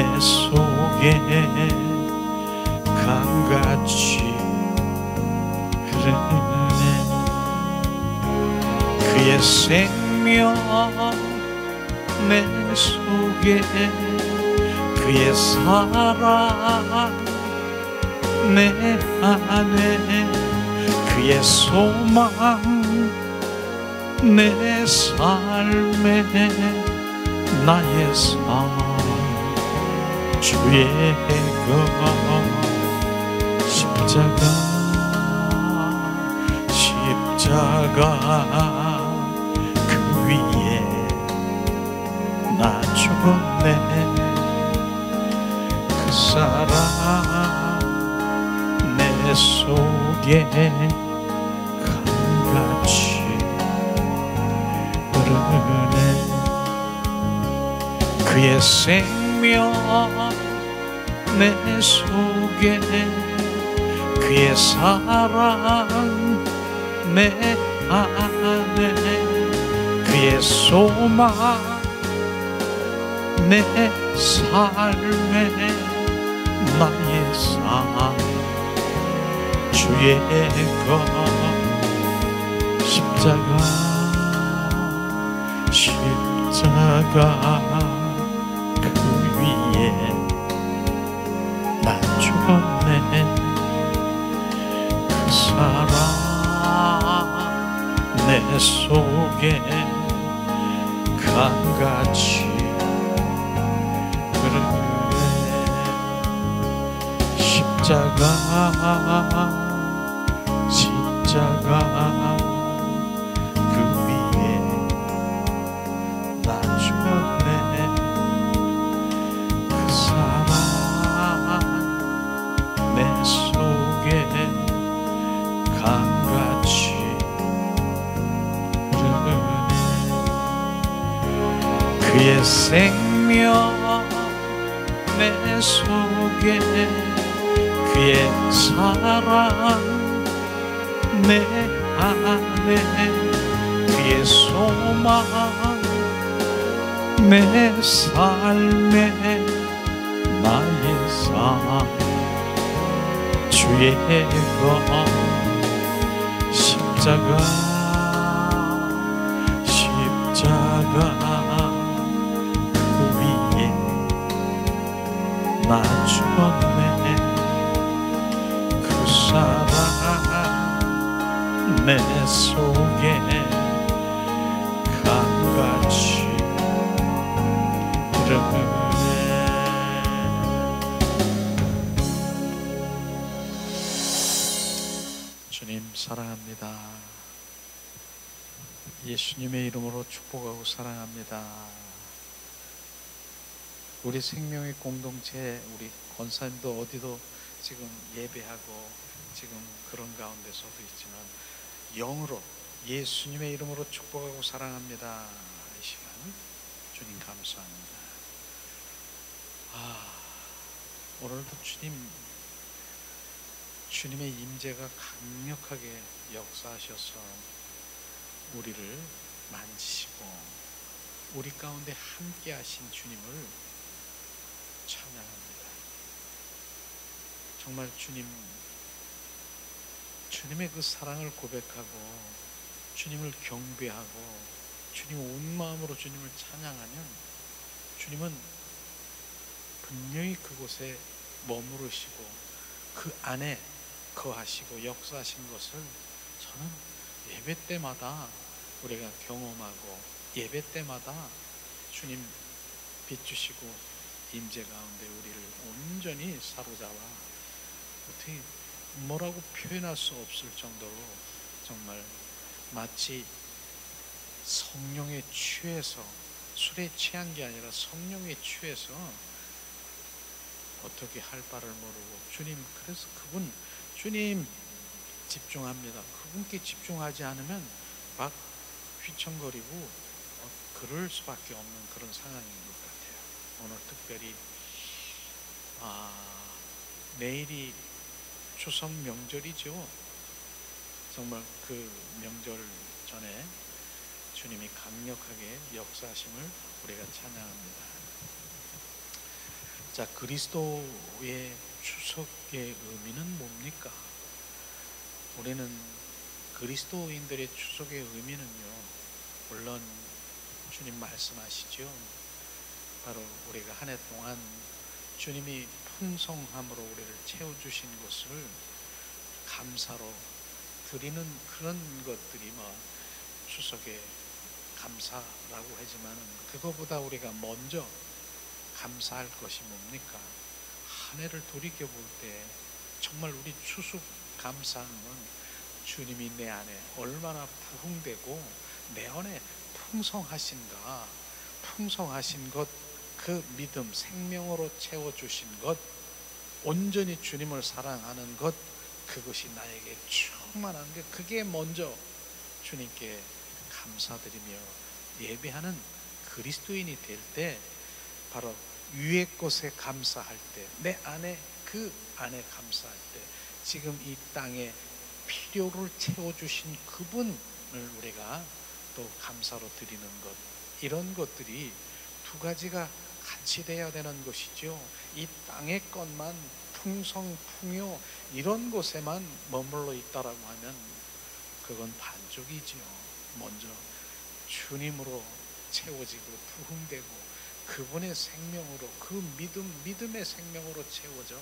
내 속에 강같이 흐르네. 그의 생명 내 속에, 그의 사랑 내 안에, 그의 소망 내 삶에, 나의 삶 주의 것 십자가, 십자가 그 위에 나 죽었네. 그 사랑 내 속에 강같이 흐르네. 그의 생명 내 속에, 그의 사랑 내 안에, 그의 소망 내 삶에, 나의 삶 주의 것 십자가, 십자가 그 위에 나 죽었네. 그 사랑 내 속에 강같이 흐르네. 십자가, 십자가 그 위에 나 죽었네. 그 사랑 내 속에 강같이 흐르네. 그의 생명 내 속에, 그의 사랑 내 안에, 그의 소망 내 삶에, 나의 삶 주의 것 십자가, 십자가 그 위에 나 죽었네. 그 사랑 내 속에 강같이 흐르네. 주님 사랑합니다. 예수님의 이름으로 축복하고 사랑합니다. 우리 생명의 공동체, 우리 권사님도 어디도 지금 예배하고 지금 그런 가운데서도 있지만 영으로 예수님의 이름으로 축복하고 사랑합니다. 이 시간 주님 감사합니다. 오늘도 주님의 임재가 강력하게 역사하셔서 우리를 만지시고 우리 가운데 함께 하신 주님을 찬양합니다. 정말 주님의 그 사랑을 고백하고 주님을 경배하고 주님 온 마음으로 주님을 찬양하면 주님은 분명히 그곳에 머무르시고 그 안에 거하시고 역사하신 것을 저는 예배 때마다 우리가 경험하고 예배 때마다 주님 비추시고 임재 가운데 우리를 온전히 사로잡아 어떻게 뭐라고 표현할 수 없을 정도로 정말 마치 성령에 취해서 술에 취한 게 아니라 성령에 취해서 어떻게 할 바를 모르고 그래서 주님 집중합니다. 그분께 집중하지 않으면 막 휘청거리고 그럴 수밖에 없는 그런 상황인 것 같아요. 오늘 특별히 내일이 추석 명절이죠. 정말 그 명절 전에 주님이 강력하게 역사하심을 우리가 찬양합니다. 자, 자, 그리스도의 추석의 의미는 뭡니까? 우리는 그리스도인들의 추석의 의미는요, 물론 주님 말씀하시죠. 바로 우리가 한 해 동안 주님이 풍성함으로 우리를 채워주신 것을 감사로 드리는 그런 것들이 추석의 감사라고 하지만은, 그거보다 우리가 먼저 감사할 것이 뭡니까? 한 해를 돌이켜 볼 때 정말 우리 추석 감사하는 건 주님이 내 안에 얼마나 부흥되고 내 안에 풍성하신가, 풍성하신 것, 그 믿음, 생명으로 채워주신 것, 온전히 주님을 사랑하는 것, 그것이 나에게 충만한 게, 그게 먼저 주님께 감사드리며 예배하는 그리스도인이 될 때, 바로 위의 것에 감사할 때, 내 안에, 그 안에 감사할 때, 지금 이 땅에 필요를 채워주신 그분을 우리가 또 감사로 드리는 것, 이런 것들이 두 가지가 같이 돼야 되는 것이죠. 이 땅의 것만 풍성, 풍요 이런 곳에만 머물러 있다라고 하면 그건 반쪽이지요. 먼저 주님으로 채워지고 부흥되고 그분의 생명으로, 그 믿음의 생명으로 채워져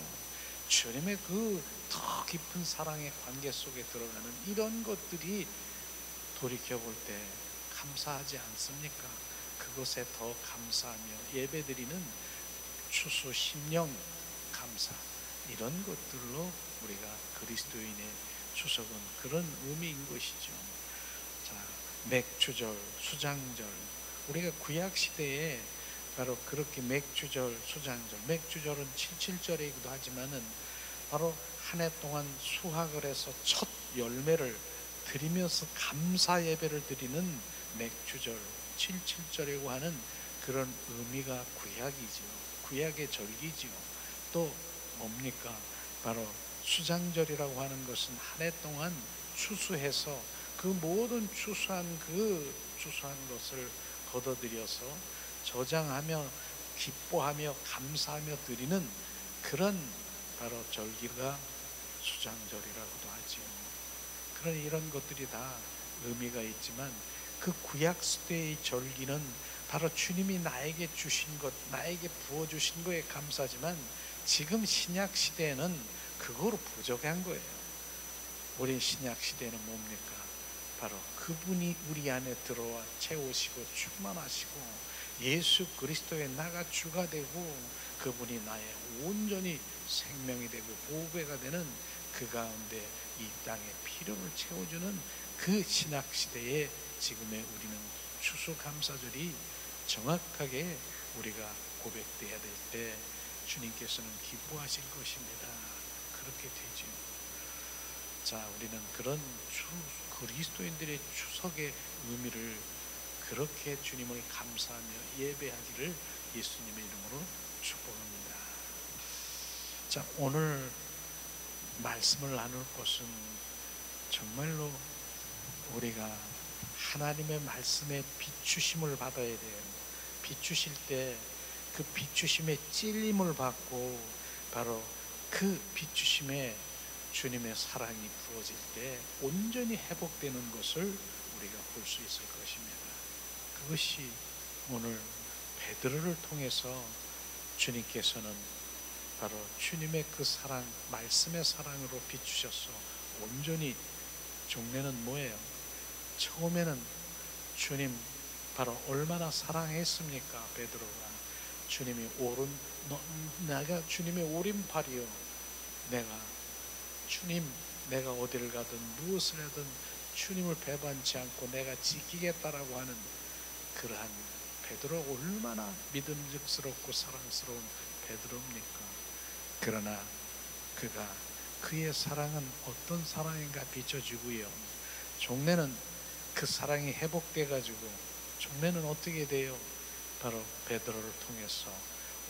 주님의 그 더 깊은 사랑의 관계 속에 들어가는 이런 것들이 돌이켜볼 때 감사하지 않습니까? 그것에 더 감사하며 예배드리는 추수 심령 감사, 이런 것들로 우리가 그리스도인의 추석은 그런 의미인 것이죠. 자, 맥주절, 수장절, 우리가 구약시대에 바로 그렇게 맥주절, 수장절, 맥주절은 77절이기도 하지만은 바로 한 해 동안 수확을 해서 첫 열매를 드리면서 감사 예배를 드리는 맥주절, 77절이라고 하는 그런 의미가 구약이지요. 구약의 절기지요. 또 뭡니까? 바로 수장절이라고 하는 것은 한 해 동안 추수해서 그 모든 추수한 것을 거둬들여서 저장하며 기뻐하며 감사하며 드리는 그런 바로 절기가 수장절이라고도 하지요. 그런 이런 것들이 다 의미가 있지만, 그 구약 시대의 절기는 바로 주님이 나에게 주신 것, 나에게 부어주신 거에 감사지만, 지금 신약 시대에는 그거로 부족한 거예요. 우리 신약 시대는 뭡니까? 바로 그분이 우리 안에 들어와 채우시고 충만하시고 예수 그리스도의 나가 주가 되고 그분이 나의 온전히 생명이 되고 보배가 되는 그 가운데 이 땅의 필요를 채워주는 그 신약 시대에 지금의 우리는 추수감사절이 정확하게 우리가 고백돼야 될 때 주님께서는 기뻐하실 것입니다. 그렇게 되죠. 자, 우리는 그런 그리스도인들의 추석의 의미를 그렇게 주님을 감사하며 예배하기를 예수님의 이름으로 축복합니다. 자, 오늘 말씀을 나눌 것은 정말로 우리가 하나님의 말씀에 비추심을 받아야 돼요. 비추실 때 그 비추심에 찔림을 받고 바로 그 비추심에 주님의 사랑이 부어질 때 온전히 회복되는 것을 우리가 볼 수 있을 것입니다. 그것이 오늘 베드로를 통해서 주님께서는 바로 주님의 그 사랑, 말씀의 사랑으로 비추셔서 온전히, 종례는 뭐예요? 처음에는 주님 바로 얼마나 사랑했습니까? 베드로가 주님이 내가 주님의 오른팔이요, 내가 어디를 가든 무엇을 하든 주님을 배반치 않고 내가 지키겠다라고 하는 그러한 베드로가 얼마나 믿음직스럽고 사랑스러운 베드로입니까? 그러나 그의 사랑은 어떤 사랑인가 비춰지고요, 종례는 그 사랑이 회복돼 가지고 종례는 어떻게 돼요? 바로 베드로를 통해서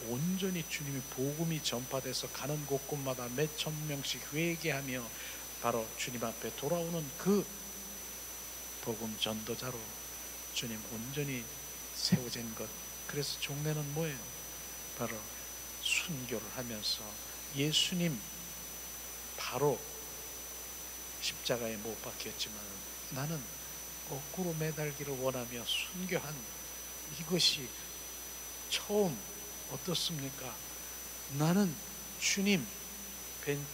온전히 주님의 복음이 전파돼서 가는 곳곳마다 몇천 명씩 회개하며 바로 주님 앞에 돌아오는 그 복음 전도자로 주님 온전히 세워진 것. 그래서 종례는 뭐예요? 바로 순교를 하면서 예수님 바로 십자가에 못 박혔지만 나는 거꾸로 매달기를 원하며 순교한 이것이 처음 어떻습니까? 나는 주님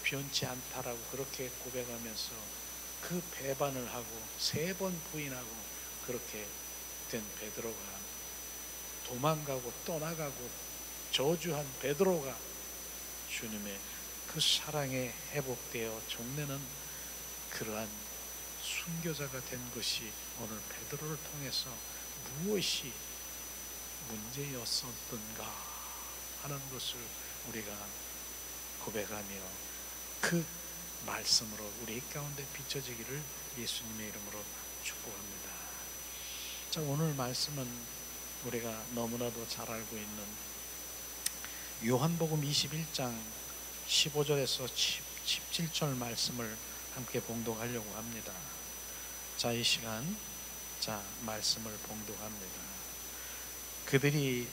변치 않다라고 그렇게 고백하면서 그 배반을 하고 3번 부인하고 그렇게 된 베드로가 도망가고 떠나가고 저주한 베드로가 주님의 그 사랑에 회복되어 종래는 그러한 순교자가 된 것이 오늘 베드로를 통해서 무엇이 문제였었던가 하는 것을 우리가 고백하며 그 말씀으로 우리 가운데 비춰지기를 예수님의 이름으로 축복합니다. 자, 오늘 말씀은 우리가 너무나도 잘 알고 있는 요한복음 21장 15절에서 17절 말씀을 함께 봉독하려고 합니다. 자, 이 시간 말씀을 봉독합니다. 그들이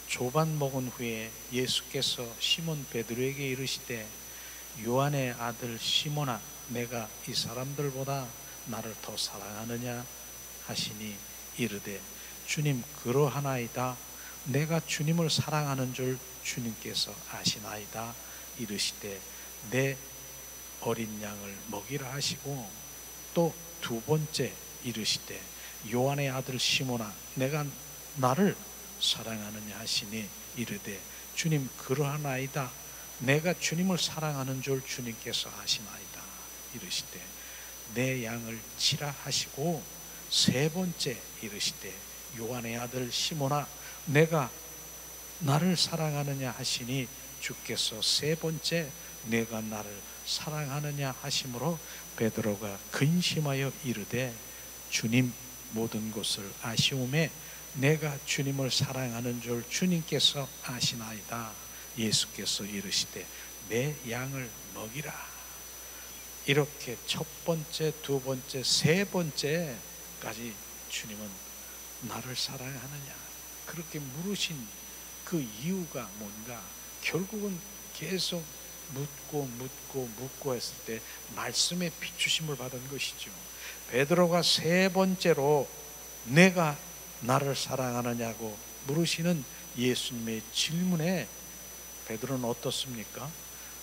조반 먹은 후에 예수께서 시몬 베드로에게 이르시되 요한의 아들 시몬아, 내가 이 사람들보다 나를 더 사랑하느냐 하시니 이르되 주님, 그러하나이다. 내가 주님을 사랑하는 줄 주님께서 아시나이다. 이르시되 내 어린 양을 먹이라 하시고 또 2번째 이르시되 요한의 아들 시몬아, 내가 나를 사랑하느냐 하시니 이르되 주님, 그러하나이다. 내가 주님을 사랑하는 줄 주님께서 아시나이다. 이르시되 내 양을 치라 하시고 3번째 이르시되 요한의 아들 시몬아, 내가 나를 사랑하느냐 하시니 주께서 3번째 내가 나를 사랑하느냐 하심으로 베드로가 근심하여 이르되 주님, 모든 것을 아시오매 내가 주님을 사랑하는 줄 주님께서 아시나이다. 예수께서 이르시되 내 양을 먹이라. 이렇게 1번째, 2번째, 3번째까지 주님은 나를 사랑하느냐 그렇게 물으신 그 이유가 뭔가? 결국은 계속 묻고 했을 때 말씀에 비추심을 받은 것이죠. 베드로가 3번째로 내가 나를 사랑하느냐고 물으시는 예수님의 질문에 베드로는 어떻습니까?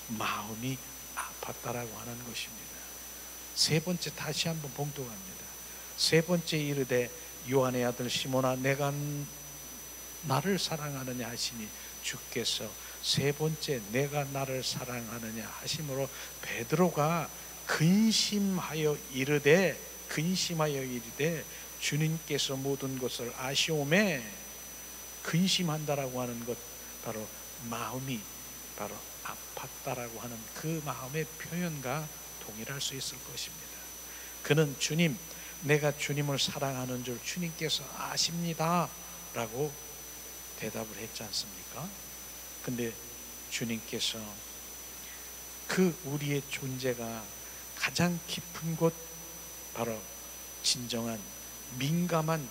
마음이 아팠다라고 하는 것입니다. 3번째 다시 한번 봉독합니다. 3번째 이르되 요한의 아들 시몬아, 내가 나를 사랑하느냐 하시니 주께서 3번째 내가 나를 사랑하느냐 하심으로 베드로가 근심하여 이르되 주님께서 모든 것을 아시오매. 근심한다라고 하는 것 바로 마음이 바로 아팠다라고 하는 그 마음의 표현과 동일할 수 있을 것입니다. 그는 주님, 내가 주님을 사랑하는 줄 주님께서 아십니다 라고 대답을 했지 않습니까? 근데 주님께서 그 우리의 존재가 가장 깊은 곳, 바로 진정한 민감한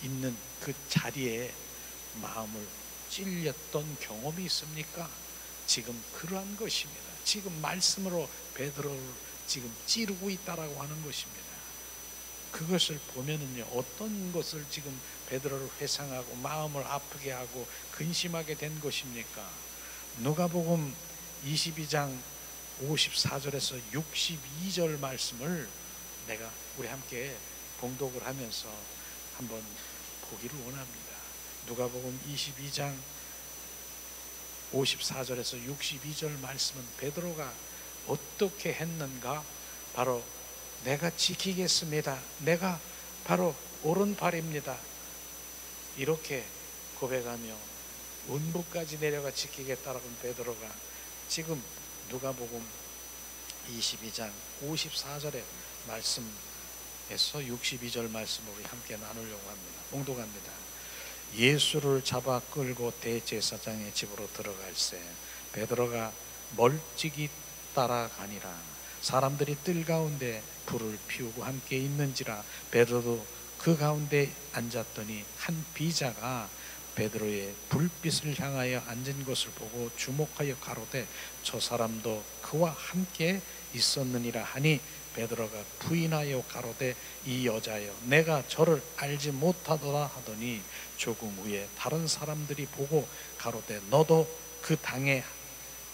있는 그 자리에 마음을 찔렸던 경험이 있습니까? 지금 그러한 것입니다. 지금 말씀으로 베드로를 지금 찌르고 있다라고 하는 것입니다. 그것을 보면은요, 어떤 것을 지금 베드로를 회상하고 마음을 아프게 하고 근심하게 된 것입니까? 누가복음 22장 54절에서 62절 말씀을 우리 함께 봉독을 하면서 한번 보기를 원합니다. 누가복음 22장 54절에서 62절 말씀은 베드로가 어떻게 했는가? 바로 내가 지키겠습니다. 내가 바로 오른팔입니다. 이렇게 고백하며 운부까지 내려가 지키겠다라고 한 베드로가 지금 누가복음 22장 54절의 말씀에서 62절 말씀을 우리 함께 나누려고 합니다. 봉독합니다. 예수를 잡아 끌고 대제사장의 집으로 들어갈새 베드로가 멀찍이 따라가니라. 사람들이 뜰 가운데 불을 피우고 함께 있는지라 베드로도 그 가운데 앉았더니 한 비자가 베드로의 불빛을 향하여 앉은 것을 보고 주목하여 가로되 저 사람도 그와 함께 있었느니라 하니 베드로가 부인하여 가로되 이 여자여 내가 저를 알지 못하더라 하더니 조금 후에 다른 사람들이 보고 가로되 너도 그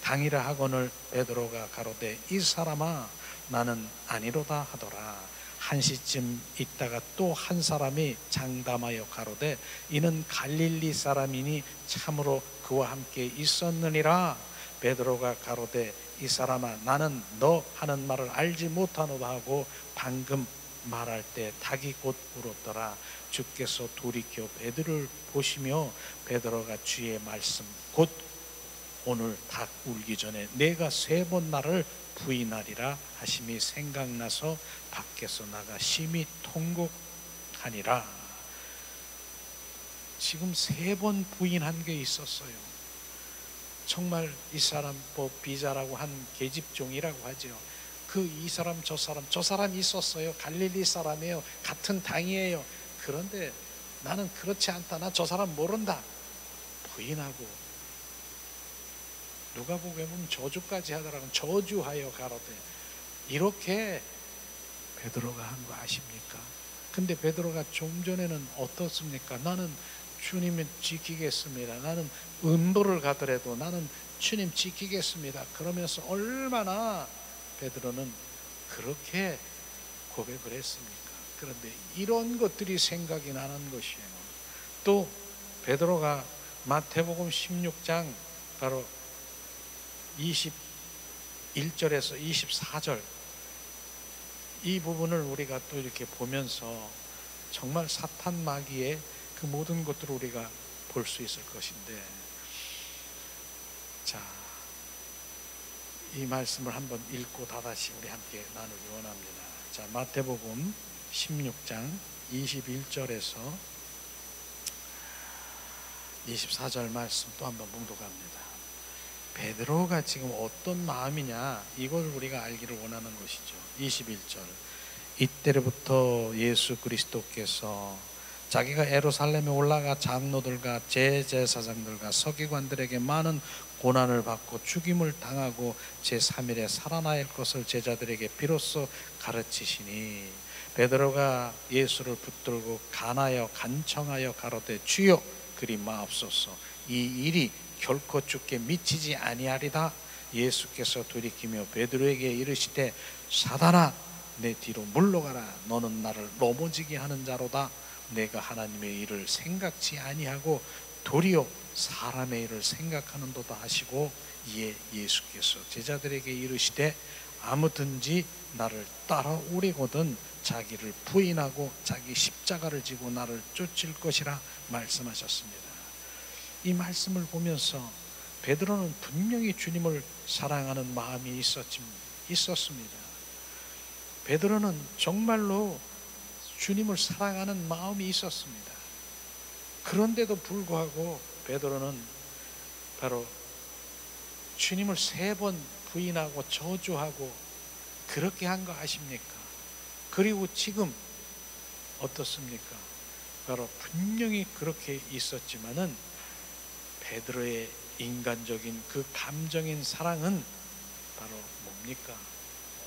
당이라 하거늘 베드로가 가로되 이 사람아 나는 아니로다 하더라. 한시쯤 있다가 또 한 사람이 장담하여 가로되 이는 갈릴리 사람이니 참으로 그와 함께 있었느니라. 베드로가 가로되 이 사람아 나는 너 하는 말을 알지 못하노다 하고 방금 말할 때 닭이 곧 울었더라. 주께서 돌이켜 베드로를 보시며 베드로가 주의 말씀 곧 오늘 닭 울기 전에 내가 3번 나를 부인하리라 하심이 생각나서 밖에서 나가 심히 통곡하니라. 지금 3번 부인한 게 있었어요. 정말 이 사람 뭐 비자라고 한 계집종이라고 하죠. 이 사람 저 사람 있었어요. 갈릴리 사람이에요. 같은 당이에요. 그런데 나는 그렇지 않다. 나 저 사람 모른다. 부인하고 누가복음에 보면 저주까지 하더라고요. 저주하여 가로되 이렇게 베드로가 한 거 아십니까? 근데 베드로가 좀 전에는 어떻습니까? 나는 주님을 지키겠습니다. 나는 음보를 가더라도 나는 주님 지키겠습니다. 그러면서 얼마나 베드로는 그렇게 고백을 했습니까? 그런데 이런 것들이 생각이 나는 것이에요. 또 베드로가 마태복음 16장 바로 21절에서 24절 이 부분을 우리가 또 이렇게 보면서 정말 사탄 마귀의 그 모든 것들을 우리가 볼 수 있을 것인데, 자, 이 말씀을 한번 읽고 다다시 우리 함께 나누기 원합니다. 자, 마태복음 16장 21절에서 24절 말씀 또 한번 봉독합니다. 베드로가 지금 어떤 마음이냐, 이걸 우리가 알기를 원하는 것이죠. 21절 이때로부터 예수 그리스도께서 자기가 예루살렘에 올라가 장로들과 제제사장들과 서기관들에게 많은 고난을 받고 죽임을 당하고 제3일에 살아날 것을 제자들에게 비로소 가르치시니 베드로가 예수를 붙들고 간청하여 가로되 주여 그리 마옵소서 이 일이 결코 주께 미치지 아니하리다. 예수께서 돌이키며 베드로에게 이르시되 사단아 내 뒤로 물러가라. 너는 나를 넘어지게 하는 자로다. 내가 하나님의 일을 생각지 아니하고 도리어 사람의 일을 생각하는도다 하시고 이에 예수께서 제자들에게 이르시되 아무든지 나를 따라오려거든 자기를 부인하고 자기 십자가를 지고 나를 쫓을 것이라 말씀하셨습니다. 이 말씀을 보면서 베드로는 분명히 주님을 사랑하는 마음이 있었습니다. 베드로는 정말로 주님을 사랑하는 마음이 있었습니다. 그런데도 불구하고 베드로는 바로 주님을 3번 부인하고 저주하고 그렇게 한 거 아십니까? 그리고 지금 어떻습니까? 바로 분명히 그렇게 있었지만은 베드로의 인간적인 그 감정인 사랑은 바로 뭡니까?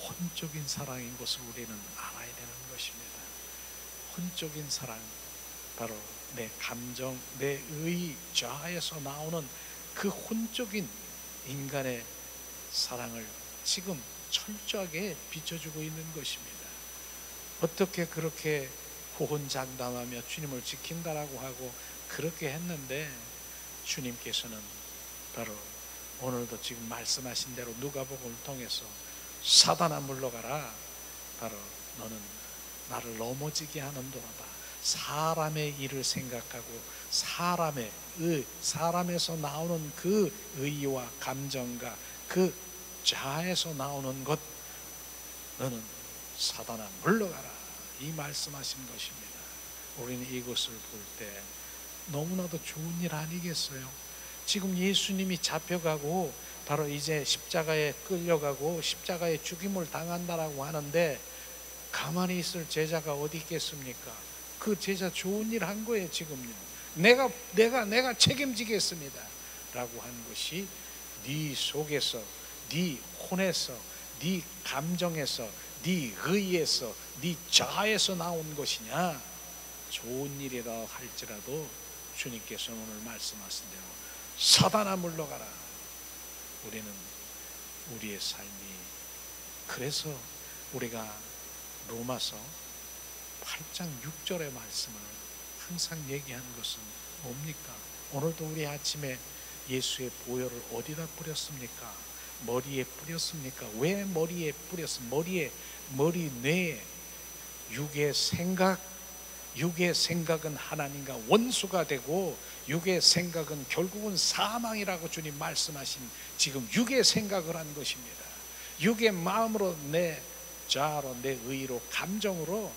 혼적인 사랑인 것을 우리는 알아야 되는 것입니다. 혼적인 사랑, 바로 내 감정, 내 의 자아에서 나오는 그 혼적인 인간의 사랑을 지금 철저하게 비춰주고 있는 것입니다. 어떻게 그렇게 호언장담하며 주님을 지킨다라고 하고 그렇게 했는데 주님께서는 바로 오늘도 지금 말씀하신 대로 누가복음을 통해서 사단아 물러가라. 바로 너는 나를 넘어지게 하는 도로다. 사람의 일을 생각하고 사람에서 나오는 그 의와 감정과 그 자아에서 나오는 것, 너는 사단아 물러가라. 이 말씀하신 것입니다. 우리는 이것을 볼 때 너무나도 좋은 일 아니겠어요? 지금 예수님이 잡혀가고 바로 이제 십자가에 끌려가고 십자가에 죽임을 당한다라고 하는데 가만히 있을 제자가 어디 있겠습니까? 그 제자 좋은 일 한 거예요. 지금요. 내가 책임지겠습니다 라고 한 것이 네 속에서, 네 혼에서, 네 감정에서, 네 의에서, 네 자아에서 나온 것이냐? 좋은 일이라 할지라도 주님께서 오늘 말씀하신 대로 사단아 물러가라. 우리는 우리의 삶이, 그래서 우리가 로마서 8장 6절의 말씀을 항상 얘기하는 것은 뭡니까? 오늘도 우리 아침에 예수의 보혈을 어디다 뿌렸습니까? 머리에 뿌렸습니까? 왜 머리에 뿌렸습니까? 머리 뇌에. 육의 생각은 하나님과 원수가 되고 육의 생각은 결국은 사망이라고 주님 말씀하신 지금 육의 생각을 한 것입니다. 육의 마음으로, 내 자아로, 내 의로, 감정으로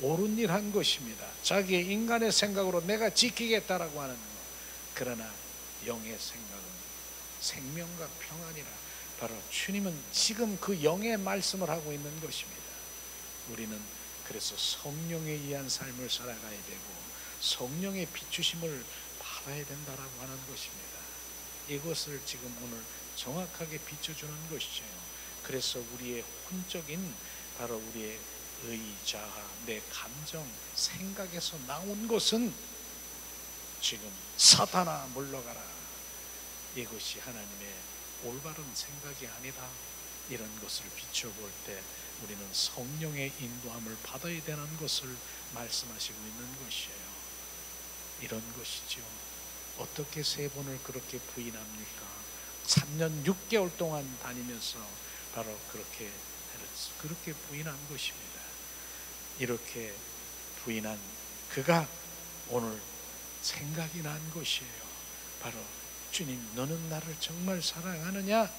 옳은 일 한 것입니다. 자기의 인간의 생각으로 내가 지키겠다라고 하는 것. 그러나 영의 생각은 생명과 평안이라. 바로 주님은 지금 그 영의 말씀을 하고 있는 것입니다. 우리는 그래서 성령에 의한 삶을 살아가야 되고 성령의 비추심을 받아야 된다라고 하는 것입니다. 이것을 지금 오늘 정확하게 비춰주는 것이죠. 그래서 우리의 혼적인, 바로 우리의 의, 자아, 내 감정, 생각에서 나온 것은 지금 사탄아 물러가라. 이것이 하나님의 올바른 생각이 아니다. 이런 것을 비춰볼 때 우리는 성령의 인도함을 받아야 되는 것을 말씀하시고 있는 것이에요. 이런 것이죠. 어떻게 3번을 그렇게 부인합니까? 3년 6개월 동안 다니면서 바로 그렇게 부인한 것입니다. 이렇게 부인한 그가 오늘 생각이 난 것이에요. 바로 주님, 너는 나를 정말 사랑하느냐?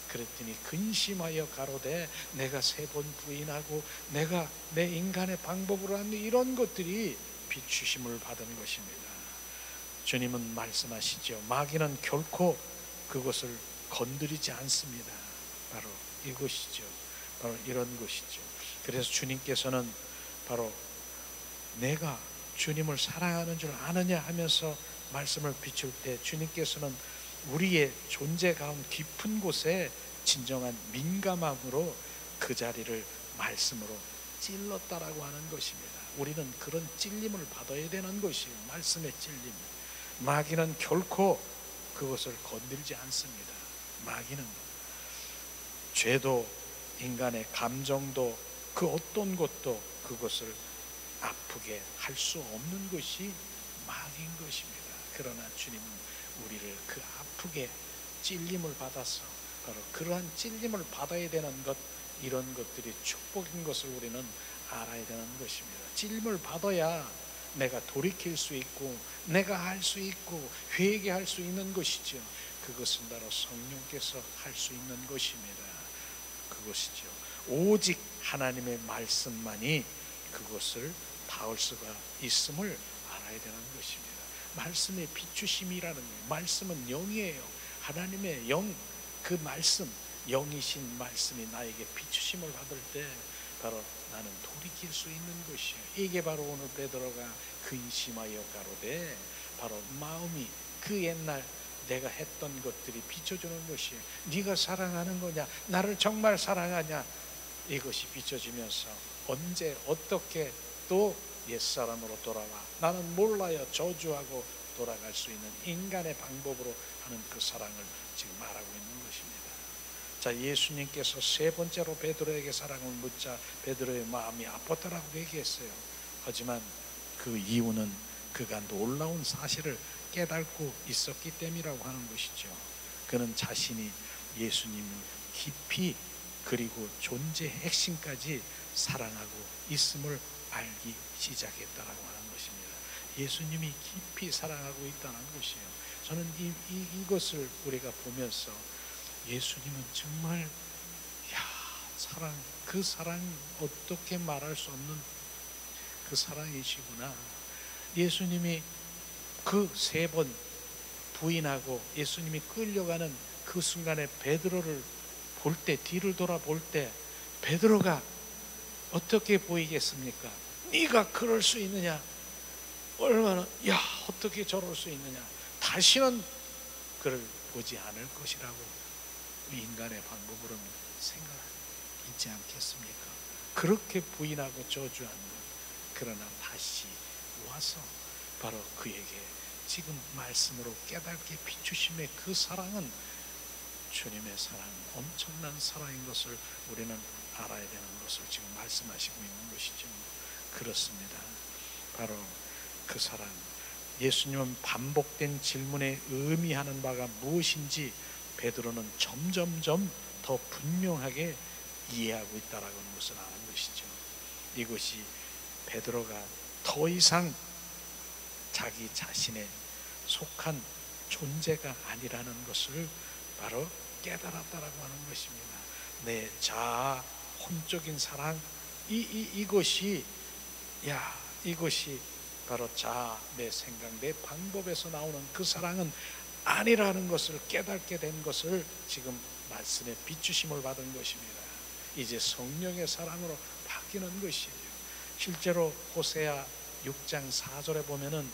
그랬더니 근심하여 가로되 내가 3번 부인하고 내가 내 인간의 방법으로 하는 이런 것들이 비추심을 받은 것입니다. 주님은 말씀하시죠. 마귀는 결코 그것을 건드리지 않습니다. 바로 이것이죠. 바로 이런 것이죠. 그래서 주님께서는 바로 내가 주님을 사랑하는 줄 아느냐 하면서 말씀을 비출 때 주님께서는 우리의 존재 가운데 깊은 곳에 진정한 민감함으로 그 자리를 말씀으로 찔렀다라고 하는 것입니다. 우리는 그런 찔림을 받아야 되는 것이에요. 말씀의 찔림. 마귀는 결코 그것을 건들지 않습니다. 마귀는 죄도 인간의 감정도 그 어떤 것도 그것을 아프게 할 수 없는 것이 마귀인 것입니다. 그러나 주님은 우리를 그 아프게 찔림을 받아서 바로 그러한 찔림을 받아야 되는 것, 이런 것들이 축복인 것을 우리는 알아야 되는 것입니다. 찔림을 받아야 내가 돌이킬 수 있고 내가 할 수 있고 회개할 수 있는 것이죠. 그것은 바로 성령께서 할 수 있는 것입니다. 그것이죠. 오직 하나님의 말씀만이 그것을 닿을 수가 있음을 알아야 되는 것입니다. 말씀의 비추심이라는 거예요. 말씀은 영이에요. 하나님의 영, 그 말씀, 영이신 말씀이 나에게 비추심을 받을 때 바로 나는 돌이킬 수 있는 것이에요. 이게 바로 오늘 베드로가 근심하여 가로되 바로 마음이 그 옛날 내가 했던 것들이 비춰주는 것이에요. 네가 사랑하는 거냐? 나를 정말 사랑하냐? 이것이 비춰지면서 언제 어떻게 또 옛사람으로 돌아와 나는 몰라요 저주하고 돌아갈 수 있는 인간의 방법으로 하는 그 사랑을 지금 말하고 있는 것입니다. 자, 예수님께서 3번째로 베드로에게 사랑을 묻자 베드로의 마음이 아팠다라고 얘기했어요. 하지만 그 이유는 그가 놀라운 사실을 깨닫고 있었기 때문이라고 하는 것이죠. 그는 자신이 예수님을 깊이 그리고 존재 핵심까지 사랑하고 있음을 알기 시작했다라고 하는 것입니다. 예수님이 깊이 사랑하고 있다는 것이에요. 저는 이것을 우리가 보면서 예수님은 정말 그 사랑 어떻게 말할 수 없는 그 사랑이시구나. 예수님이 그 3번 부인하고 예수님이 끌려가는 그 순간에 베드로를 볼 때, 뒤를 돌아볼 때 베드로가 어떻게 보이겠습니까? 네가 그럴 수 있느냐? 얼마나 야 어떻게 저럴 수 있느냐, 다시는 그를 보지 않을 것이라고 인간의 방법으로는 생각하지 않겠습니까? 그렇게 부인하고 저주한 것, 그러나 다시 와서 바로 그에게 지금 말씀으로 깨닫게 비추심의 그 사랑은 주님의 사랑, 엄청난 사랑인 것을 우리는 알아야 되는 것을 지금 말씀하시고 있는 것이죠. 그렇습니다. 바로 그 사랑, 예수님은 반복된 질문에 의미하는 바가 무엇인지 베드로는 점점점 더 분명하게 이해하고 있다라는 것을 아는 것이죠. 이것이 베드로가 더 이상 자기 자신에 속한 존재가 아니라는 것을 바로 깨달았다라고 하는 것입니다. 내 자아, 혼적인 사랑, 이것이 바로 자아, 내 생각, 내 방법에서 나오는 그 사랑은 아니라는 것을 깨닫게 된 것을 지금 말씀에 비추심을 받은 것입니다. 이제 성령의 사랑으로 바뀌는 것이에요. 실제로 호세아 6장 4절에 보면은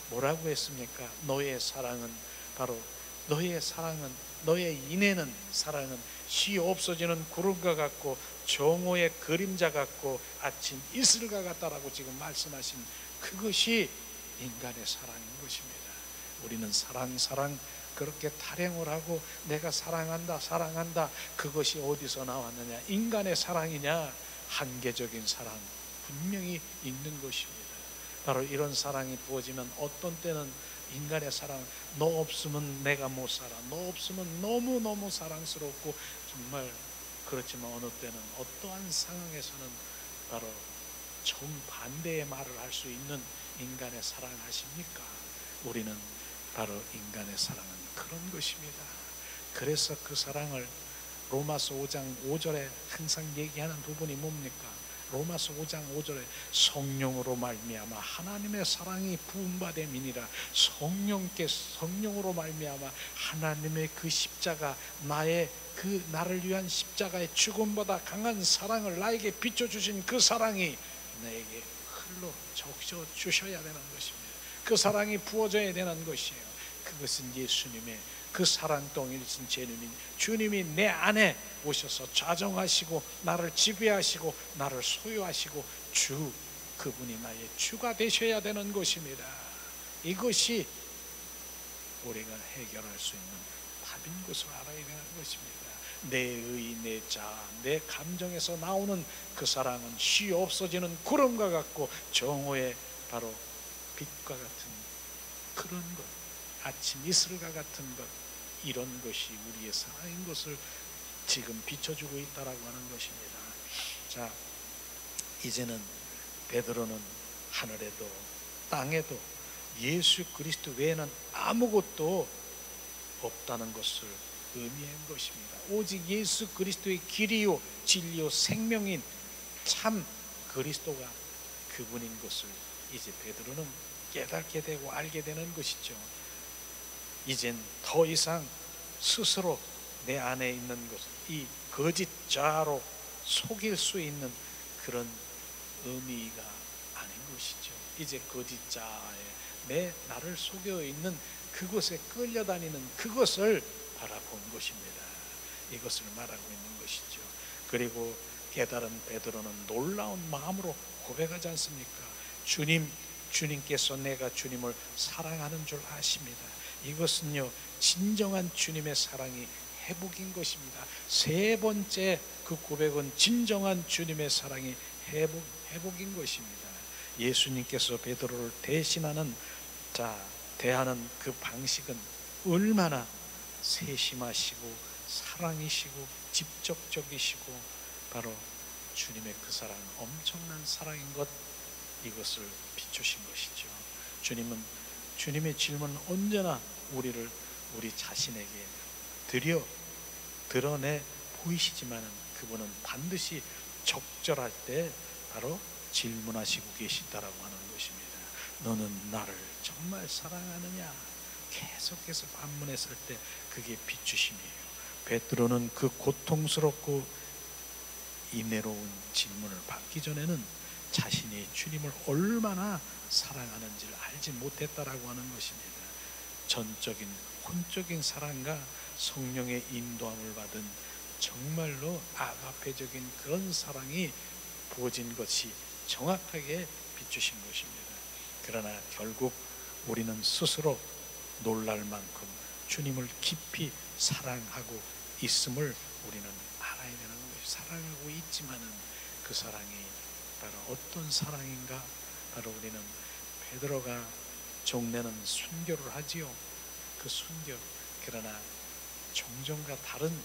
뭐라고 했습니까? 너의 사랑은 바로 너의 인내는 사랑은 쉬 없어지는 구름과 같고 정오의 그림자 같고 아침 이슬과 같다라고 지금 말씀하신 그것이 인간의 사랑인 것입니다. 우리는 사랑 그렇게 타령을 하고 내가 사랑한다 그것이 어디서 나왔느냐? 인간의 사랑이냐? 한계적인 사랑 분명히 있는 것입니다. 바로 이런 사랑이 부어지면 어떤 때는 인간의 사랑, 너 없으면 내가 못 살아, 너 없으면 너무너무 사랑스럽고 정말 그렇지만 어느 때는 어떠한 상황에서는 바로 정반대의 말을 할 수 있는 인간의 사랑 아십니까? 우리는 바로 인간의 사랑은 그런 것입니다. 그래서 그 사랑을 로마서 5장 5절에 항상 얘기하는 부분이 뭡니까? 로마서 5장 5절에 성령으로 말미암아 하나님의 사랑이 부음받음이니라. 성령으로 말미암아 하나님의 그 십자가, 나를 위한 십자가의 죽음보다 강한 사랑을 나에게 비춰주신 그 사랑이 나에게 흘러 적셔 주셔야 되는 것입니다. 그 사랑이 부어져야 되는 것이에요. 그것은 예수님의 그 사랑덩이이신 주님이 내 안에 오셔서 좌정하시고 나를 지배하시고 나를 소유하시고 그분이 나의 주가 되셔야 되는 것입니다. 이것이 우리가 해결할 수 있는 답인 것을 알아야 되는 것입니다. 내 의, 내 자아, 내 감정에서 나오는 그 사랑은 쉬 없어지는 구름과 같고 정오의 바로 빛과 같은 그런 것, 아침 이슬과 같은 것, 이런 것이 우리의 사랑인 것을 지금 비춰주고 있다라고 하는 것입니다. 자, 이제는 베드로는 하늘에도 땅에도 예수 그리스도 외에는 아무것도 없다는 것을 의미한 것입니다. 오직 예수 그리스도의 길이요 진리요 생명인 참 그리스도가 그분인 것을 이제 베드로는 깨닫게 되고 알게 되는 것이죠. 이젠 더 이상 스스로 내 안에 있는 것을 이 거짓 자아로 속일 수 있는 그런 의미가 아닌 것이죠. 이제 거짓 자아에 나를 속여 있는 그곳에 끌려다니는 그것을 바라본 것입니다. 이것을 말하고 있는 것이죠. 그리고 깨달은 베드로는 놀라운 마음으로 고백하지 않습니까? 주님께서 내가 주님을 사랑하는 줄 아십니다. 이것은요 진정한 주님의 사랑이 회복인 것입니다. 세 번째 그 고백은 진정한 주님의 사랑이 회복인 것입니다. 예수님께서 베드로를 대하는 그 방식은 얼마나 세심하시고 사랑이시고 직접적이시고 바로 주님의 그 사랑, 엄청난 사랑인 것, 이것을 비추신 것이죠. 주님의 질문은 언제나 우리 자신에게 드러내 보이시지만 그분은 반드시 적절할 때 바로 질문하시고 계시다라고 하는 것입니다. 너는 나를 정말 사랑하느냐? 계속해서 반문했을 때 그게 비추심이에요. 베드로는 그 고통스럽고 인내로운 질문을 받기 전에는 자신이 주님을 얼마나 사랑하는지를 알지 못했다라고 하는 것입니다. 전적인 혼적인 사랑과 성령의 인도함을 받은 정말로 아가페적인 그런 사랑이 부어진 것이 정확하게 비추신 것입니다. 그러나 결국 우리는 스스로 놀랄 만큼 주님을 깊이 사랑하고 있음을 우리는 알아야 되는 것이, 사랑하고 있지만은 그 사랑이 바로 어떤 사랑인가? 바로 우리는 베드로가 종래는 순교를 하지요. 그 순교, 그러나 종전과 다른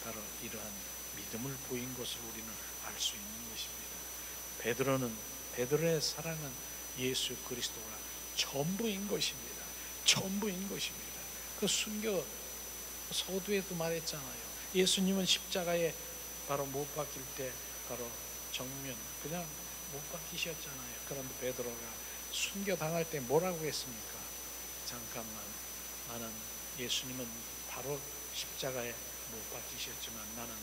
바로 이러한 믿음을 보인 것을 우리는 알 수 있는 것입니다. 베드로의 사랑은 예수 그리스도가 전부인 것입니다. 전부인 것입니다. 그 순교 서두에도 말했잖아요. 예수님은 십자가에 바로 못 박힐 때 바로 정면 그냥 못 박히셨잖아요. 그런데 베드로가 순교 당할 때 뭐라고 했습니까? 잠깐만, 나는 예수님은 바로 십자가에 못 박히셨지만 나는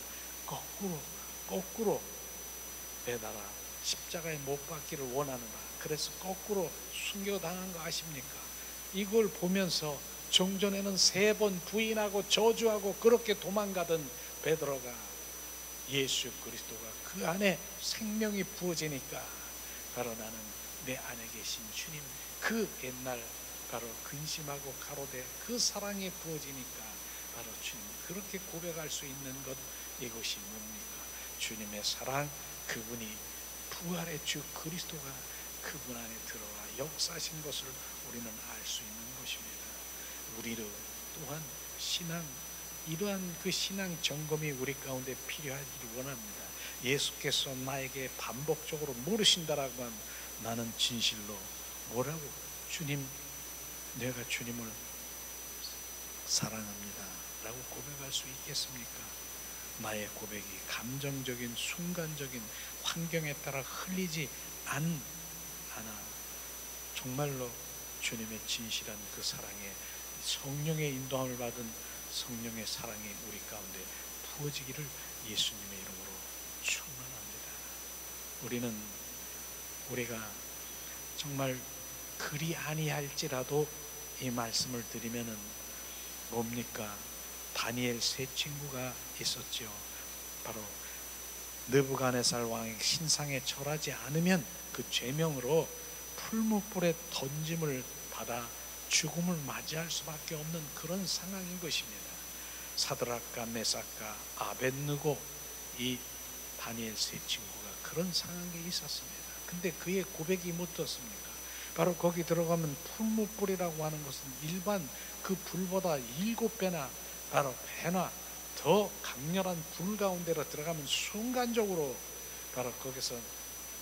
거꾸로 매달아 십자가에 못 박기를 원하노라. 그래서 거꾸로 순교 당한 거 아십니까? 이걸 보면서 종전에는 3번 부인하고 저주하고 그렇게 도망가던 베드로가 예수 그리스도가 그 안에 생명이 부어지니까 바로 나는 내 안에 계신 주님, 그 옛날 바로 근심하고 가로되 그 사랑이 부어지니까 바로 주님, 그렇게 고백할 수 있는 것, 이것이 뭡니까? 주님의 사랑, 그분이 부활의 주 그리스도가 그분 안에 들어와 역사하신 것을 우리는 알 수 있는 것입니다. 우리를 또한 신앙, 이러한 그 신앙 점검이 우리 가운데 필요하기를 원합니다. 예수께서 나에게 반복적으로 물으신다라고 하면 나는 진실로 뭐라고? 주님, 내가 주님을 사랑합니다 라고 고백할 수 있겠습니까? 나의 고백이 감정적인 순간적인 환경에 따라 흘리지 않아 정말로 주님의 진실한 그 사랑에 성령의 인도함을 받은 성령의 사랑이 우리 가운데 부어지기를 예수님의 이름으로 축원합니다. 우리가 정말 그리 아니할지라도 이 말씀을 드리면은 뭡니까? 다니엘 3친구가 있었죠. 바로 느부갓네살 왕의 신상에 절하지 않으면 그 죄명으로 풀무불에 던짐을 받아 죽음을 맞이할 수밖에 없는 그런 상황인 것입니다. 사드락과 메삭과 아벳느고, 이 다니엘 3친구가 그런 상황에 있었습니다. 근데 그의 고백이 어떻습니까? 바로 거기 들어가면 풀무불이라고 하는 것은 일반 그 불보다 7배나 바로 배나 더 강렬한 불 가운데로 들어가면 순간적으로 바로 거기서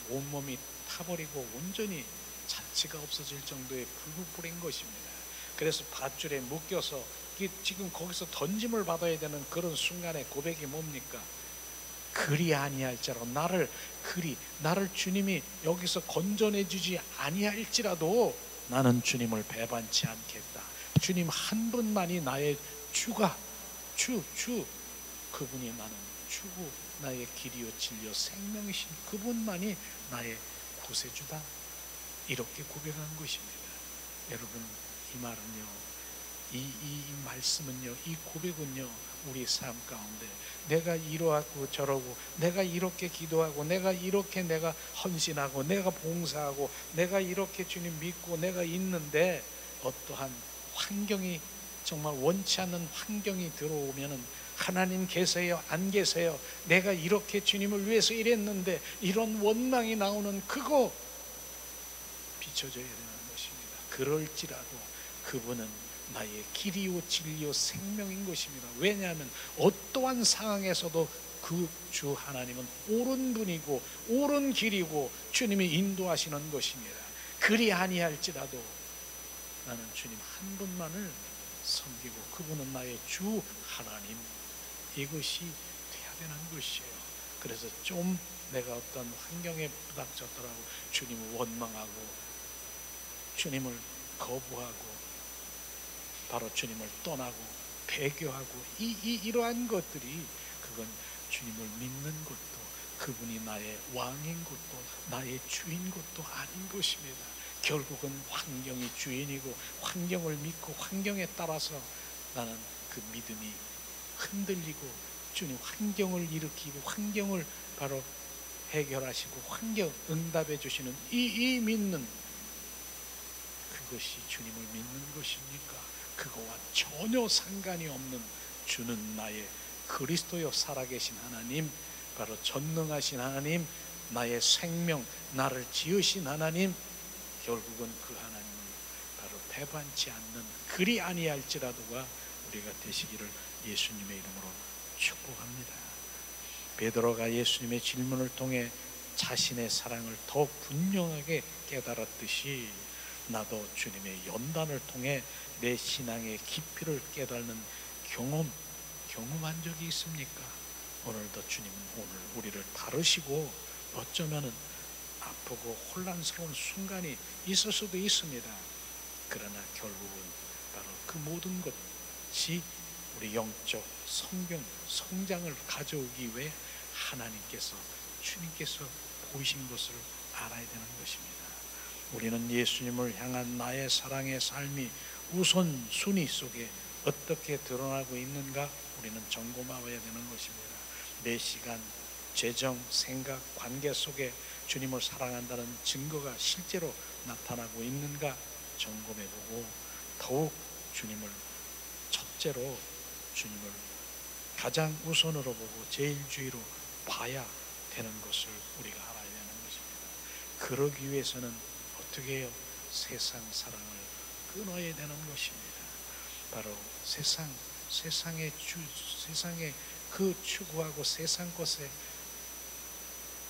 온몸이 타버리고 온전히 자취가 없어질 정도의 불무불인 것입니다. 그래서 밧줄에 묶여서 지금 거기서 던짐을 받아야 되는 그런 순간의 고백이 뭡니까? 그리 아니할지라도 나를 주님이 여기서 건져내 주지 아니할지라도 나는 주님을 배반치 않겠다. 주님 한 분만이 나의 주가 주 그분이 나는 주고 나의 길이요 진리요 생명이신 그분만이 나의 구세주다. 이렇게 고백한 것입니다. 여러분, 이 말은요, 이 말씀은요, 이 고백은요, 우리 삶 가운데 내가 이러하고 저러고 내가 이렇게 기도하고 내가 이렇게 내가 헌신하고 내가 봉사하고 내가 이렇게 주님 믿고 내가 있는데 어떠한 환경이 정말 원치 않는 환경이 들어오면은 하나님 계세요? 안 계세요? 내가 이렇게 주님을 위해서 일했는데 이런 원망이 나오는 그거 비춰져야 되는 것입니다. 그럴지라도 그분은 나의 길이요 진리요 생명인 것입니다. 왜냐하면 어떠한 상황에서도 그 주 하나님은 옳은 분이고 옳은 길이고 주님이 인도하시는 것입니다. 그리 아니할지라도 나는 주님 한 분만을 섬기고 그분은 나의 주 하나님, 이것이 돼야 되는 것이에요. 그래서 좀 내가 어떤 환경에 부닥쳤더라고 주님을 원망하고 주님을 거부하고 바로 주님을 떠나고 배교하고 이러한 것들이 그건 주님을 믿는 것도 그분이 나의 왕인 것도 나의 주인 것도 아닌 것입니다. 결국은 환경이 주인이고 환경을 믿고 환경에 따라서 나는 그 믿음이 흔들리고 주님 환경을 일으키고 환경을 바로 해결하시고 환경 응답해 주시는 이 믿는 그것이 주님을 믿는 것입니까? 그거와 전혀 상관이 없는 주는 나의 그리스도여 살아계신 하나님, 바로 전능하신 하나님, 나의 생명, 나를 지으신 하나님, 결국은 그 하나님을 바로 배반치 않는 그리 아니할지라도가 우리가 되시기를 예수님의 이름으로 축복합니다. 베드로가 예수님의 질문을 통해 자신의 사랑을 더 분명하게 깨달았듯이 나도 주님의 연단을 통해 내 신앙의 깊이를 깨닫는 경험한 적이 있습니까? 오늘도 주님은 오늘 우리를 다루시고 어쩌면 아프고 혼란스러운 순간이 있을 수도 있습니다. 그러나 결국은 바로 그 모든 것이 우리 영적 성장을 가져오기 위해 하나님께서 주님께서 보이신 것을 알아야 되는 것입니다. 우리는 예수님을 향한 나의 사랑의 삶이 우선순위 속에 어떻게 드러나고 있는가 우리는 점검해야 되는 것입니다. 내 시간, 재정, 생각, 관계 속에 주님을 사랑한다는 증거가 실제로 나타나고 있는가 점검해보고 더욱 주님을 첫째로 주님을 가장 우선으로 보고 제일주의로 봐야 되는 것을 우리가 알아야 되는 것입니다. 그러기 위해서는 어떻게 해요? 세상 사랑을 끊어야 되는 것입니다. 바로 세상의 그 추구하고 세상 것의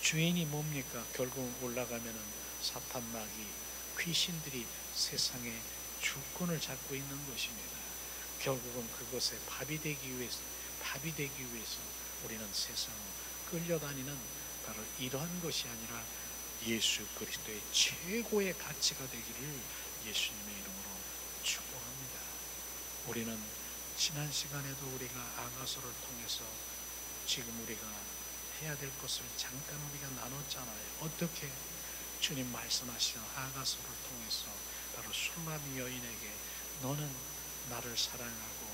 주인이 뭡니까? 결국 올라가면은 사탄 마귀 귀신들이 세상의 주권을 잡고 있는 것입니다. 결국은 그것에 밥이 되기 위해서 우리는 세상을 끌려다니는 바로 이러한 것이 아니라 예수 그리스도의 최고의 가치가 되기를 예수님의 이름으로 축복합니다. 우리는 지난 시간에도 우리가 아가서를 통해서 지금 우리가 해야 될 것을 잠깐 우리가 나눴잖아요. 어떻게 주님 말씀하시는 아가서를 통해서 바로 술람 여인에게 너는 나를 사랑하고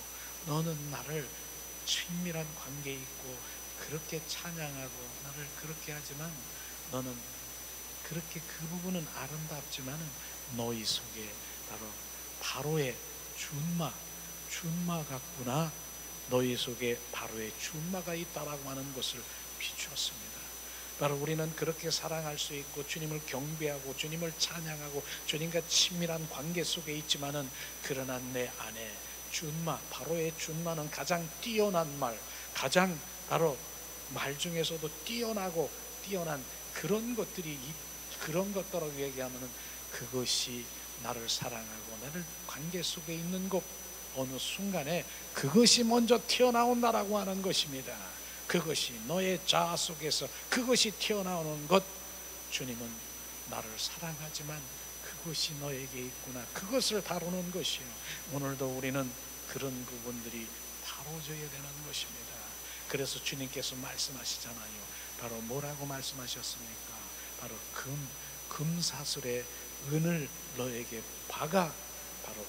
너는 나를 친밀한 관계에 있고 그렇게 찬양하고 나를 그렇게 하지만 너는 그렇게 그 부분은 아름답지만 너희 속에 바로 바로의 준마 같구나. 너희 속에 바로의 준마가 있다라고 하는 것을 비추었습니다. 바로 우리는 그렇게 사랑할 수 있고 주님을 경배하고 주님을 찬양하고 주님과 친밀한 관계 속에 있지만은 그러나 내 안에 바로의 준마는 가장 뛰어난 말, 가장 바로 말 중에서도 뛰어난 그런 것들라고 얘기하면은 그것이 나를 사랑하고 나를 관계 속에 있는 것 어느 순간에 그것이 먼저 튀어나온다라고 하는 것입니다. 그것이 너의 자아 속에서 그것이 튀어나오는 것, 주님은 나를 사랑하지만 그것이 너에게 있구나. 그것을 다루는 것이요. 오늘도 우리는 그런 부분들이 다뤄져야 되는 것입니다. 그래서 주님께서 말씀하시잖아요. 바로 뭐라고 말씀하셨습니까? 바로 금사슬에 은을 너에게 박아 바로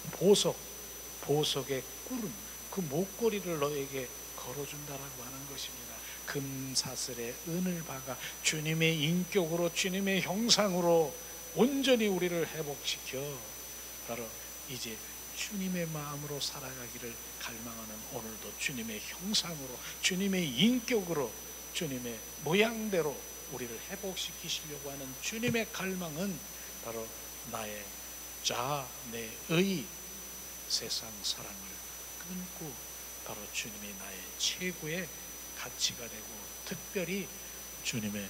보석의 꿀은 그 목걸이를 너에게 걸어준다라고 하는 것입니다. 금사슬에 은을 박아 주님의 인격으로 주님의 형상으로 온전히 우리를 회복시켜 바로 이제 주님의 마음으로 살아가기를 갈망하는 오늘도 주님의 형상으로 주님의 인격으로 주님의 모양대로 우리를 회복시키시려고 하는 주님의 갈망은 바로 나의 자아, 내 의, 세상 사랑을 끊고 바로 주님이 나의 최고의 가치가 되고 특별히 주님의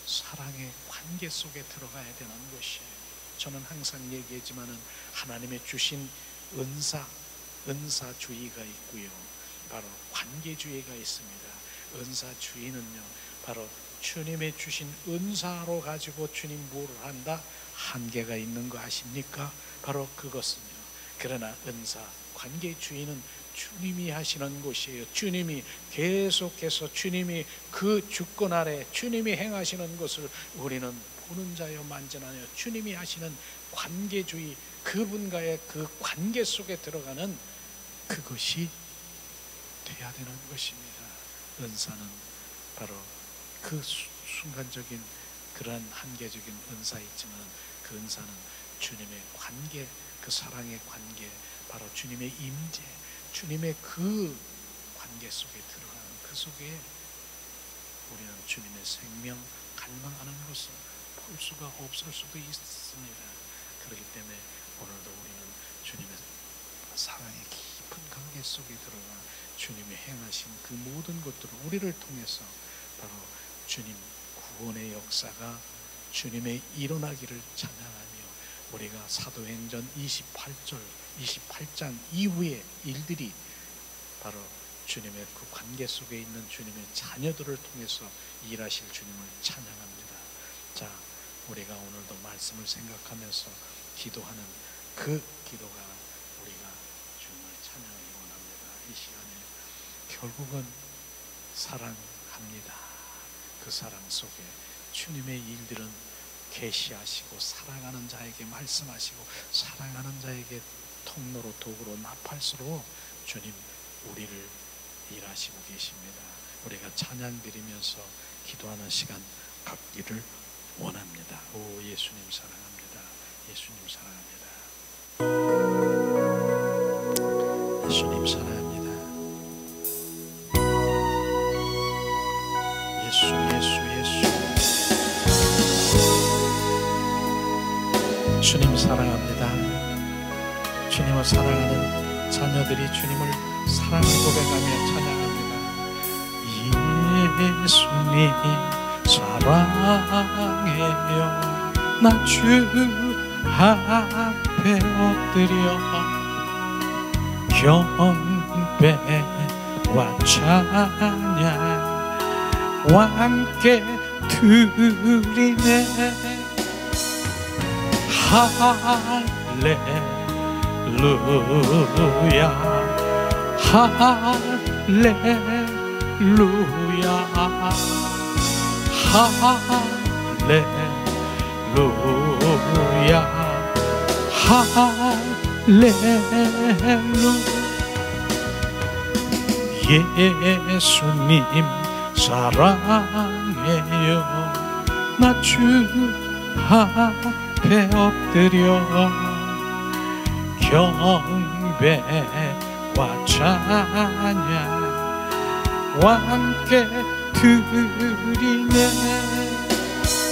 사랑의 관계 속에 들어가야 되는 것이에요. 저는 항상 얘기했지만은 하나님의 주신 은사주의가 있고요. 바로 관계주의가 있습니다. 은사주의는요, 바로 주님의 주신 은사로 가지고 주님 뭐를 한다? 한계가 있는 거 아십니까? 바로 그것은요. 그러나 관계주의는 주님이 하시는 것이에요. 주님이 계속해서 주님이 그 주권 아래 주님이 행하시는 것을 우리는 보는 자여 만전하여 주님이 하시는 관계주의, 그분과의 그 관계 속에 들어가는 그것이 돼야 되는 것입니다. 은사는 바로 그 순간적인 그런 한계적인 은사 있지만 그 은사는 주님의 관계, 그 사랑의 관계, 바로 주님의 임재, 주님의 그 관계 속에 들어가는 그 속에 우리는 주님의 생명 갈망하는 것을 볼 수가 없을 수도 있습니다. 그렇기 때문에 오늘도 우리는 주님의 사랑의 깊은 관계 속에 들어가 주님이 행하신 그 모든 것들을 우리를 통해서 바로 주님 구원의 역사가 주님의 일어나기를 찬양하며 우리가 사도행전 28장 이후의 일들이 바로 주님의 그 관계 속에 있는 주님의 자녀들을 통해서 일하실 주님을 찬양합니다. 자, 우리가 오늘도 말씀을 생각하면서 기도하는 그 기도가 우리가 주님을 찬양하기 원합니다. 이 시간에 결국은 사랑합니다. 그 사랑 속에 주님의 일들은 계시하시고 사랑하는 자에게 말씀하시고 사랑하는 자에게 통로로 도구로 나팔수로 주님 우리를 일하시고 계십니다. 우리가 찬양 드리면서 기도하는 시간 갖기를 원합니다. 오, 예수님 사랑합니다. 예수님 사랑합니다. 예수님 사랑합니다. 예수 주님 사랑합니다. 주님을 사랑하는 자녀들이 주님을 사랑 고백하며 찬양합니다. 예수님 사랑해요. 나 주 앞에 엎드려 경배와 찬양 함께 드리네. 할렐루야 할렐루야 할렐루야 할렐루야 예수님 사랑해요. 나 주 앞에 엎드려 경배와 찬양 함께 드리네. 할렐루야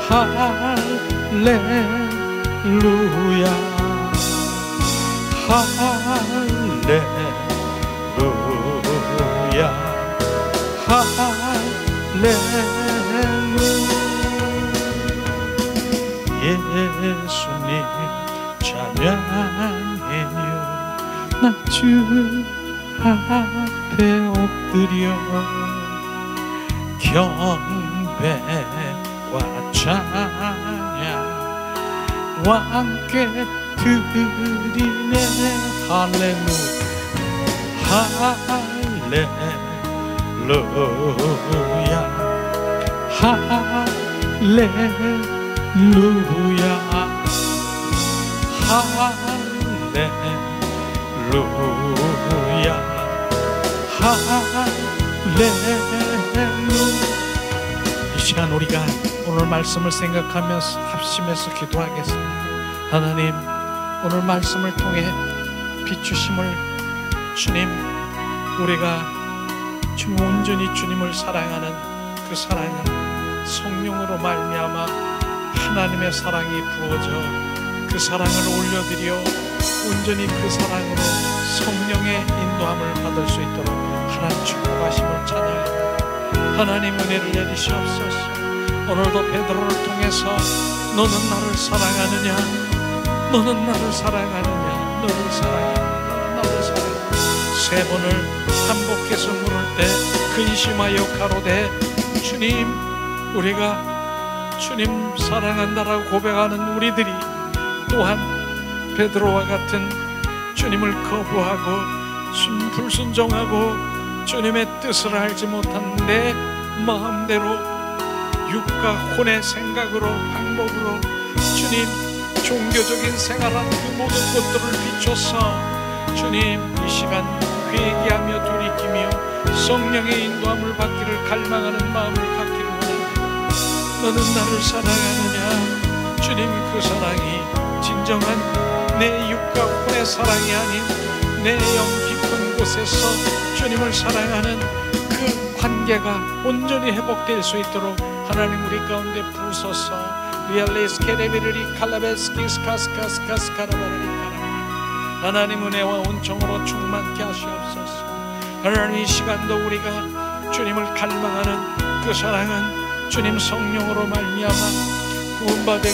할렐루야 할렐루야 할렐루야 할렐루야 할렐루야 할렐루야 예수님 찬양해요. 나 주 앞에 엎드려 경배와 찬양 함께 드리네. 할렐루야 할렐루야 할렐루야 할렐루야. 이 시간 우리가 오늘 말씀을 생각하면서 합심해서 기도하겠습니다. 하나님, 오늘 말씀을 통해 비추심을 주님, 우리가 주님 온전히 주님을 사랑하는 그 사랑은 성령으로 말미암아 하나님의 사랑이 부어져 그 사랑을 올려드려 온전히 그 사랑으로 성령의 인도함을 받을 수 있도록 하나님 축복하심을 하나님 은혜를 내리시옵소서. 오늘도 베드로를 통해서 너는 나를 사랑하느냐, 너는 나를 사랑하느냐, 너를 사랑해, 나를 사랑해. 세 번을 반복해서 물을 때 근심하여 가로되 주님, 우리가 주님 사랑한다라고 고백하는 우리들이 또한 베드로와 같은 주님을 거부하고 불순종하고 주님의 뜻을 알지 못한 내 마음대로 육과 혼의 생각으로 방법으로 주님 종교적인 생활한 그 모든 것들을 비춰서 주님 이 시간 회개하며 돌이키며 성령의 인도함을 받기를 갈망하는 마음을 갖기를 원합니다. 너는 나를 사랑하느냐? 주님, 그 사랑이 진정한 내 육과 혼의 사랑이 아닌 내 영 깊은 곳에서 주님을 사랑하는 그 관계가 온전히 회복될 수 있도록 하나님 우리 가운데 부으소서. 리알레스케레비르리 칼라베스키스카스카스카스카라바르리카라. 하나님 은혜와 온정으로 충만케 하시옵소서. 하나님 이 시간도 우리가 주님을 갈망하는 그 사랑은 주님 성령으로 말미암아 구원받게